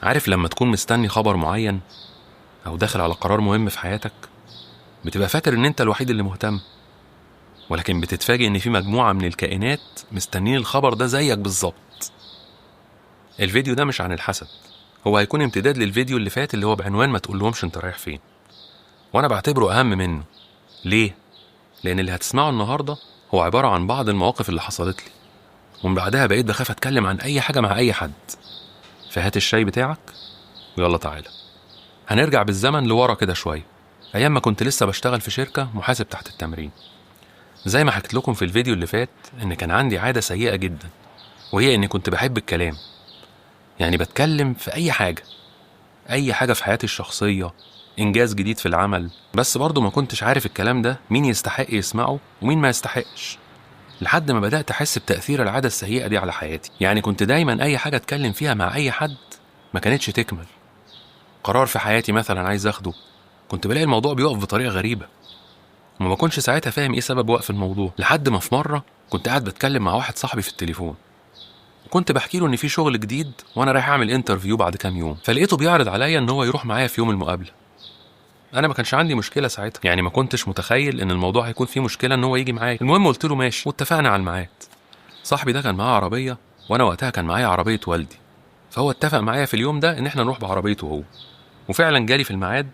عارف لما تكون مستني خبر معين أو داخل على قرار مهم في حياتك، بتبقى فاكر إن أنت الوحيد اللي مهتم، ولكن بتتفاجئ إن في مجموعة من الكائنات مستنين الخبر ده زيك بالظبط. الفيديو ده مش عن الحسد، هو هيكون امتداد للفيديو اللي فات اللي هو بعنوان ما تقولهمش انت رايح فين، وأنا بعتبره أهم منه. ليه؟ لأن اللي هتسمعه النهاردة هو عبارة عن بعض المواقف اللي حصلت لي، ومن بعدها بقيت بخاف أتكلم عن أي حاجة مع أي حد. فهات الشاي بتاعك ويلا تعالى هنرجع بالزمن لورا كده شوية، أيام ما كنت لسه بشتغل في شركة محاسب تحت التمرين. زي ما حكيت لكم في الفيديو اللي فات إن كان عندي عادة سيئة جدا، وهي إني كنت بحب الكلام. يعني بتكلم في أي حاجة في حياتي الشخصية، إنجاز جديد في العمل، بس برضو ما كنتش عارف الكلام ده مين يستحق يسمعه ومين ما يستحقش، لحد ما بدأت أحس بتأثير العادة السيئة دي على حياتي. يعني كنت دايما أي حاجة أتكلم فيها مع أي حد ما كانتش تكمل. قرار في حياتي مثلا عايز أخده، كنت بلاقي الموضوع بيقف بطريقة غريبة، وما بكونش ساعتها فاهم إيه سبب وقف الموضوع. لحد ما في مرة كنت قاعد بتكلم مع واحد صاحبي في التليفون، وكنت بحكي له إن في شغل جديد وأنا رايح أعمل انترفيو بعد كام يوم، فلقيته بيعرض عليا إن هو يروح معايا في يوم المقابلة. أنا ما كانش عندي مشكلة ساعتها، يعني ما كنتش متخيل إن الموضوع هيكون فيه مشكلة إن هو يجي معايا. المهم قلت له ماشي، واتفقنا على الميعاد. صاحبي ده كان معاه عربية، وأنا وقتها كان معايا عربية والدي، فهو اتفق معايا في اليوم ده إن إحنا نروح بعربيته هو، وفعلا جالي في الميعاد.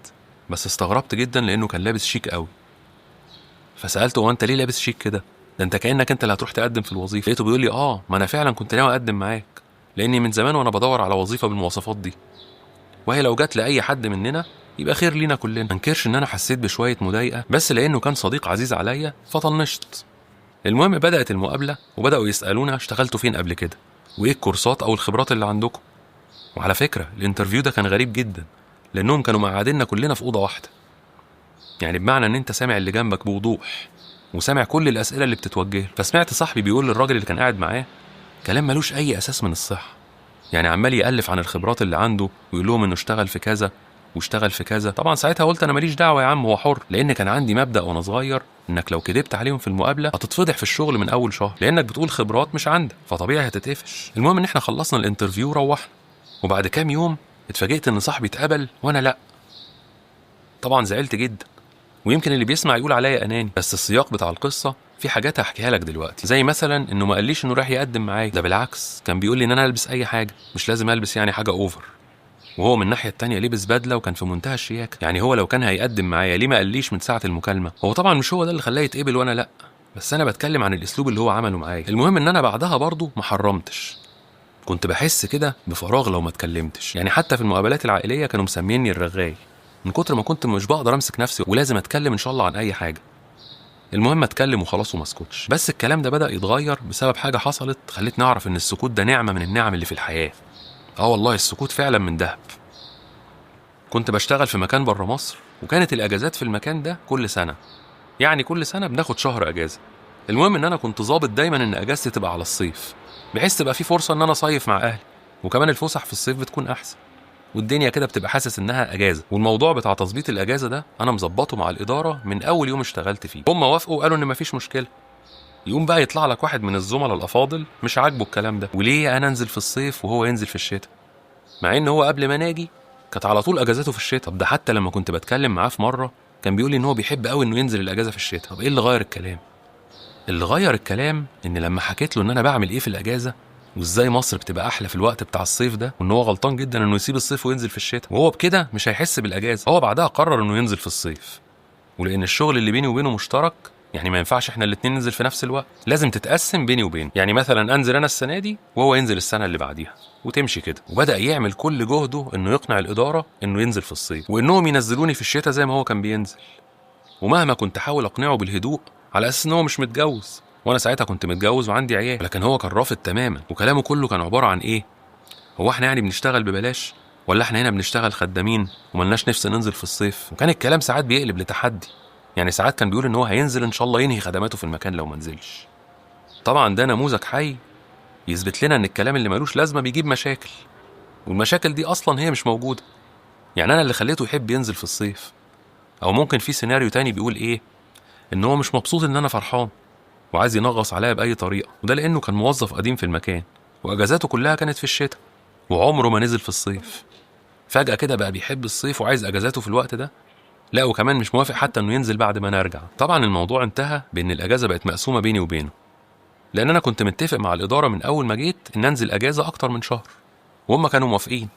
بس استغربت جدا لأنه كان لابس شيك قوي، فسألته هو أنت ليه لابس شيك كده؟ ده أنت كأنك أنت اللي هتروح تقدم في الوظيفة. لقيته بيقول لي ما أنا فعلا كنت ناوي أقدم معاك، لأني من زمان وأنا بدور على وظيفة بالمواصفات دي، وهي لو جات لأي حد مننا يبقى خير لينا كلنا. ما انكرش إن أنا حسيت بشوية مضايقة، بس لأنه كان صديق عزيز عليا فطنشت. المهم بدأت المقابلة وبدأوا يسألونا اشتغلتوا فين قبل كده، وإيه الكورسات أو الخبرات اللي عندكم. وعلى فكرة الانترفيو ده كان غريب جدا، لأنهم كانوا مقعديننا كلنا في أوضة واحدة، يعني بمعنى إن أنت سامع اللي جنبك بوضوح وسامع كل الأسئلة اللي بتتوجه. فسمعت صاحبي بيقول للراجل اللي كان قاعد معاه كلام ملوش أي أساس من الصحة، يعني عمال يألف عن الخبرات اللي عنده ويقول لهم إنه اشتغل في كذا واشتغل في كذا. طبعا ساعتها قلت أنا ماليش دعوة يا عم، هو حر، لأن كان عندي مبدأ وأنا صغير إنك لو كدبت عليهم في المقابلة هتتفضح في الشغل من أول شهر، لأنك بتقول خبرات مش عندك، فطبيعي هتتقفش. المهم إن إحنا خلصنا الانترفيو وروحنا، وبعد كام يوم اتفاجئت إن صاحبي اتقبل وأنا لأ. طبعا زعلت جدا، ويمكن اللي بيسمع يقول عليا أناني، بس السياق بتاع القصة في حاجات هحكيها لك دلوقتي. زي مثلا إنه ما قاليش إنه راح يقدم معايا، ده بالعكس كان بيقول لي إن أنا ألبس أي حاجة، مش لازم ألبس يعني حاجة أوفر. وهو من الناحية التانية لبس بدلة وكان في منتهى الشياكة. يعني هو لو كان هيقدم معايا ليه ما قاليش من ساعة المكالمة؟ هو طبعا مش هو ده اللي خلاه يتقبل وأنا لأ، بس أنا بتكلم عن الأسلوب اللي هو عمله معايا. المهم إن أنا بعدها برضه ما حرمتش، كنت بحس كده بفراغ لو ما اتكلمتش. يعني حتى في المقابلات العائلية كانوا مسميني الرغاي، من كتر ما كنت مش بقدر امسك نفسي ولازم اتكلم ان شاء الله عن اي حاجه. المهم اتكلم وخلاص وما اسكتش. بس الكلام ده بدا يتغير بسبب حاجه حصلت خلتني اعرف ان السكوت ده نعمه من النعم اللي في الحياه. والله السكوت فعلا من دهب. كنت بشتغل في مكان بره مصر، وكانت الاجازات في المكان ده كل سنه، يعني كل سنه بناخد شهر اجازه. المهم ان انا كنت ظابط دايما ان اجازتي تبقى على الصيف، بحيث تبقى في فرصه ان انا اصيف مع اهلي، وكمان الفسح في الصيف بتكون احسن، والدنيا كده بتبقى حاسس انها اجازه. والموضوع بتاع تظبيط الاجازه ده انا مظبطه مع الاداره من اول يوم اشتغلت فيه، هم وافقوا وقالوا ان مفيش مشكله. يقوم بقى يطلع لك واحد من الزملاء الافاضل مش عاجبه الكلام ده، وليه انا انزل في الصيف وهو ينزل في الشتاء، مع ان هو قبل ما ناجي كانت على طول اجازته في الشتاء. طب ده حتى لما كنت بتكلم معاه في مره كان بيقول لي ان هو بيحب قوي انه ينزل الاجازه في الشتاء. طب ايه اللي غير الكلام؟ اللي غير الكلام ان لما حكيت له ان انا بعمل ايه في الاجازه، وازاي مصر بتبقى احلى في الوقت بتاع الصيف ده، وان هو غلطان جدا انه يسيب الصيف وينزل في الشتاء، وهو بكده مش هيحس بالاجازه. هو بعدها قرر انه ينزل في الصيف، ولان الشغل اللي بيني وبينه مشترك، يعني ما ينفعش احنا الاتنين ننزل في نفس الوقت، لازم تتقسم بيني وبينه. يعني مثلا انزل انا السنه دي وهو ينزل السنه اللي بعديها، وتمشي كده. وبدا يعمل كل جهده انه يقنع الاداره انه ينزل في الصيف، وانهم ينزلوني في الشتاء زي ما هو كان بينزل. ومهما كنت احاول اقنعه بالهدوء على اساس ان هو مش متجوز، وانا ساعتها كنت متجوز وعندي عيال، لكن هو كان رافض تماما. وكلامه كله كان عباره عن ايه؟ هو احنا يعني بنشتغل ببلاش، ولا احنا هنا بنشتغل خدامين وملناش نفس ننزل في الصيف؟ وكان الكلام ساعات بيقلب لتحدي، يعني ساعات كان بيقول ان هو هينزل ان شاء الله ينهي خدماته في المكان لو منزلش. طبعا ده نموذج حي يثبت لنا ان الكلام اللي ملوش لازمه بيجيب مشاكل، والمشاكل دي اصلا هي مش موجوده. يعني انا اللي خليته يحب ينزل في الصيف. او ممكن في سيناريو تاني بيقول ايه؟ ان هو مش مبسوط ان انا فرحان وعايز ينغص عليا باي طريقه، وده لانه كان موظف قديم في المكان واجازاته كلها كانت في الشتاء، وعمره ما نزل في الصيف. فجأة كده بقى بيحب الصيف وعايز اجازاته في الوقت ده. لا وكمان مش موافق حتى انه ينزل بعد ما نرجع. طبعا الموضوع انتهى بان الاجازة بقت مقسومة بيني وبينه، لان انا كنت متفق مع الادارة من اول ما جيت ان انزل اجازة اكتر من شهر، وهم كانوا موافقين.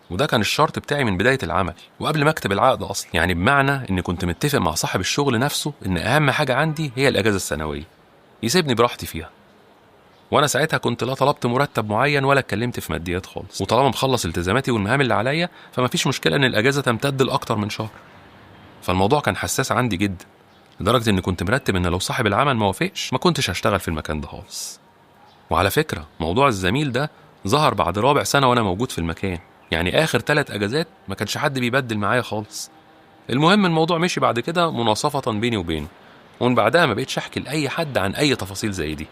وده كان الشرط بتاعي من بداية العمل وقبل ما اكتب العقد اصلا. يعني بمعنى اني كنت متفق مع صاحب الشغل نفسه ان اهم حاجة عندي هي الاجازة السنوية، يسيبني براحتي فيها. وانا ساعتها كنت لا طلبت مرتب معين ولا اتكلمت في ماديات خالص، وطالما مخلص التزاماتي والمهام اللي عليا فما فيش مشكلة ان الاجازة تمتد لاكتر من شهر. فالموضوع كان حساس عندي جدا، لدرجة اني كنت مرتب ان لو صاحب العمل ما وافقش ما كنتش هشتغل في المكان ده خالص. وعلى فكرة موضوع الزميل ده ظهر بعد رابع سنة وانا موجود في المكان، يعني اخر 3 اجازات ما كانش حد بيبدل معايا خالص. المهم الموضوع مشي بعد كده مناصفة بيني وبينه، ومن بعدها ما بقتش احكي لاي حد عن اي تفاصيل زي دي.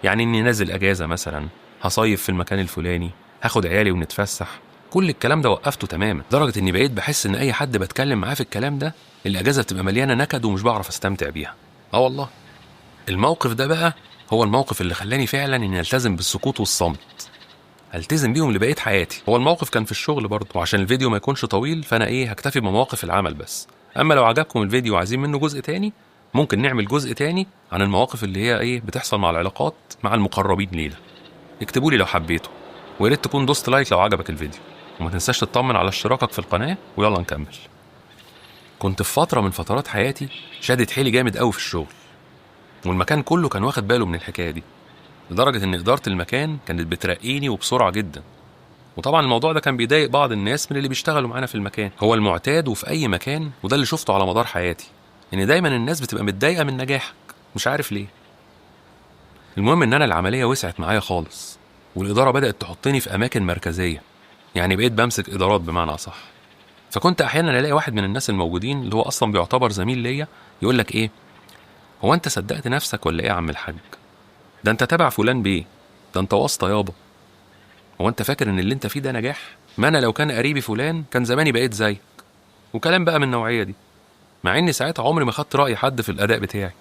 يعني اني نازل اجازة مثلا، هصيف في المكان الفلاني، هاخد عيالي ونتفسح، كل الكلام ده وقفته تماما، لدرجة اني بقيت بحس ان اي حد بتكلم معاه في الكلام ده الاجازة بتبقى مليانة نكد ومش بعرف استمتع بيها. والله الموقف ده بقى هو الموقف اللي خلاني فعلا اني التزم بالسكوت والصمت، التزم بيهم لبقية حياتي. هو الموقف كان في الشغل برضه، وعشان الفيديو ما يكونش طويل فانا هكتفي بمواقف العمل بس. اما لو عجبكم الفيديو وعايزين منه جزء تاني ممكن نعمل جزء تاني عن المواقف اللي هي بتحصل مع العلاقات مع المقربين لينا. اكتبوا لي لو حبيتوا، ويا ريت تكون دوست لايك لو عجبك الفيديو، وما تنساش تطمن على اشتراكك في القناة. ويلا نكمل. كنت في فترة من فترات حياتي شادت حيلي جامد قوي في الشغل، والمكان كله كان واخد باله من الحكاية دي، لدرجة ان إدارة المكان كانت بترقيني وبسرعة جدا. وطبعا الموضوع ده كان بيضايق بعض الناس من اللي بيشتغلوا معانا في المكان. هو المعتاد وفي اي مكان، وده اللي شفته على مدار حياتي، ان دايما الناس بتبقى متضايقة من نجاحك، مش عارف ليه. المهم ان انا العملية وسعت معايا خالص، والإدارة بدأت تحطني في أماكن مركزية، يعني بقيت بمسك إدارات بمعنى أصح. فكنت أحيانا ألاقي واحد من الناس الموجودين اللي هو أصلا بيعتبر زميل ليا يقول لك هو أنت صدقت نفسك ولا يا عم الحاج؟ ده أنت تابع فلان بيه، ده أنت واسطة يابا. هو أنت فاكر إن اللي أنت فيه ده نجاح؟ ما أنا لو كان قريبي فلان كان زماني بقيت زيك. وكلام بقى من النوعية دي، مع إني ساعتها عمري ما خدت رأي حد في الأداء بتاعي،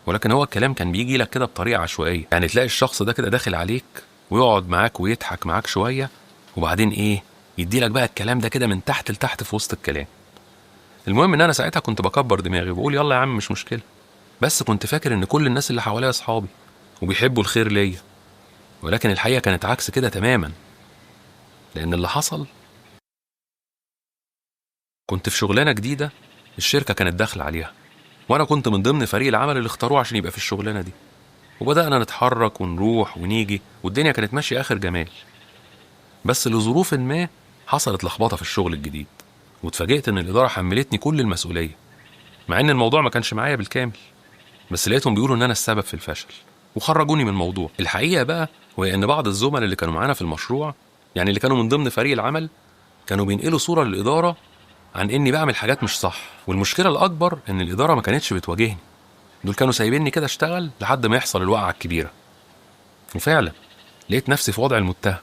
ولكن هو الكلام كان بيجي لك كده بطريقة عشوائية. يعني تلاقي الشخص ده كده داخل عليك ويقعد معاك ويضحك معاك شوية، وبعدين يدي لك بقى الكلام ده كده من تحت لتحت في وسط الكلام. المهم ان انا ساعتها كنت بكبر دماغي وبقول يلا يا عم مش مشكلة، بس كنت فاكر ان كل الناس اللي حواليا اصحابي وبيحبوا الخير ليا، ولكن الحقيقة كانت عكس كده تماما. لان اللي حصل، كنت في شغلانة جديدة الشركة كانت داخلة عليها، وانا كنت من ضمن فريق العمل اللي اختاروه عشان يبقى في الشغلانة دي. وبدأنا نتحرك ونروح ونيجي والدنيا كانت ماشية آخر جمال. بس لظروف ما حصلت لخبطة في الشغل الجديد، واتفاجئت ان الإدارة حملتني كل المسؤولية، مع ان الموضوع ما كانش معايا بالكامل. بس لقيتهم بيقولوا ان انا السبب في الفشل وخرجوني من الموضوع. الحقيقة بقى وهي ان بعض الزملاء اللي كانوا معانا في المشروع، يعني اللي كانوا من ضمن فريق العمل، كانوا بينقلوا صورة للإدارة عن اني بعمل حاجات مش صح. والمشكلة الأكبر ان الإدارة ما كانتش بتواجهني، دول كانوا سايبيني كده اشتغل لحد ما يحصل الوقعة الكبيرة. وفعلا لقيت نفسي في وضع المتهم،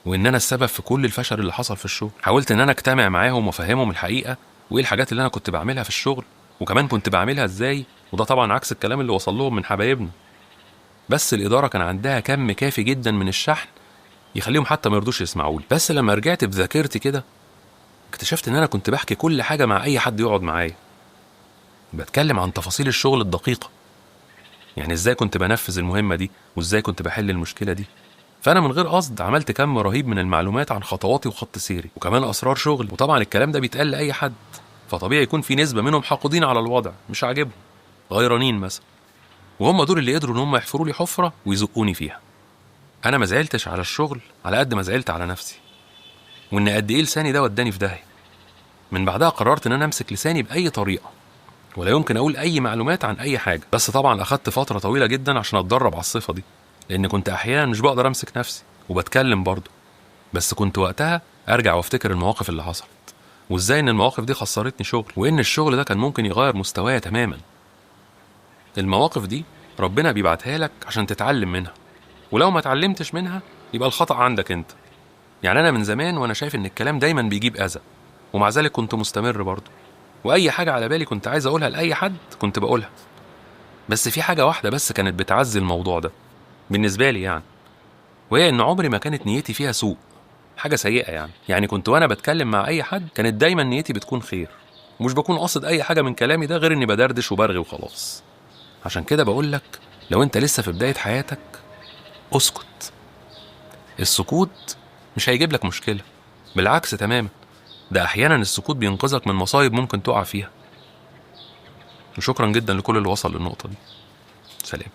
وان انا السبب في كل الفشل اللي حصل في الشغل. حاولت ان انا اجتمع معاهم وافهمهم الحقيقة وايه الحاجات اللي انا كنت بعملها في الشغل، وكمان كنت بعملها ازاي، وده طبعا عكس الكلام اللي وصل لهم من حبايبنا. بس الإدارة كان عندها كم كافي جدا من الشحن يخليهم حتى ما يرضوش يسمعوا لي. بس لما رجعت بذاكرتي كده اكتشفت ان انا كنت بحكي كل حاجة مع اي حد يقعد معايا، بتكلم عن تفاصيل الشغل الدقيقة، يعني ازاي كنت بنفذ المهمة دي وازاي كنت بحل المشكلة دي. فانا من غير قصد عملت كم رهيب من المعلومات عن خطواتي وخط سيري وكمان اسرار شغلي. وطبعا الكلام ده بيتقال لاي حد، فطبيعي يكون في نسبة منهم حاقدين على الوضع، مش عاجبهم، غيرانين مثلا، وهم دول اللي قدروا ان هم يحفروا لي حفرة ويزقوني فيها. انا ما زعلتش على الشغل على قد ما زعلت على نفسي، وان قد ايه لساني ده وداني في داهية. من بعدها قررت ان انا امسك لساني باي طريقة، ولا يمكن اقول اي معلومات عن اي حاجة. بس طبعا اخدت فترة طويلة جدا عشان اتدرب على الصفة دي، لان كنت احيانا مش بقدر امسك نفسي وبتكلم برضه. بس كنت وقتها ارجع وافتكر المواقف اللي حصلت، وازاي ان المواقف دي خسرتني شغل، وان الشغل ده كان ممكن يغير مستواي تماما. المواقف دي ربنا بيبعتها لك عشان تتعلم منها، ولو ما اتعلمتش منها يبقى الخطأ عندك انت. يعني انا من زمان وانا شايف ان الكلام دايما بيجيب اذى، ومع ذلك كنت مستمر برضه، واي حاجة على بالي كنت عايز اقولها لاي حد كنت بقولها. بس في حاجة واحدة بس كانت بتعزي الموضوع ده بالنسبة لي، يعني وهي ان عمري ما كانت نيتي فيها سوء. حاجة سيئة يعني كنت وأنا بتكلم مع أي حد كانت دايما نيتي بتكون خير، ومش بكون قاصد أي حاجة من كلامي ده غير إني بدردش وبرغي وخلاص. عشان كده بقولك لو أنت لسه في بداية حياتك اسكت. السكوت مش هيجيب لك مشكلة، بالعكس تماما، ده أحيانا السكوت بينقذك من مصايب ممكن تقع فيها. وشكرا جدا لكل اللي وصل للنقطة دي. سلام.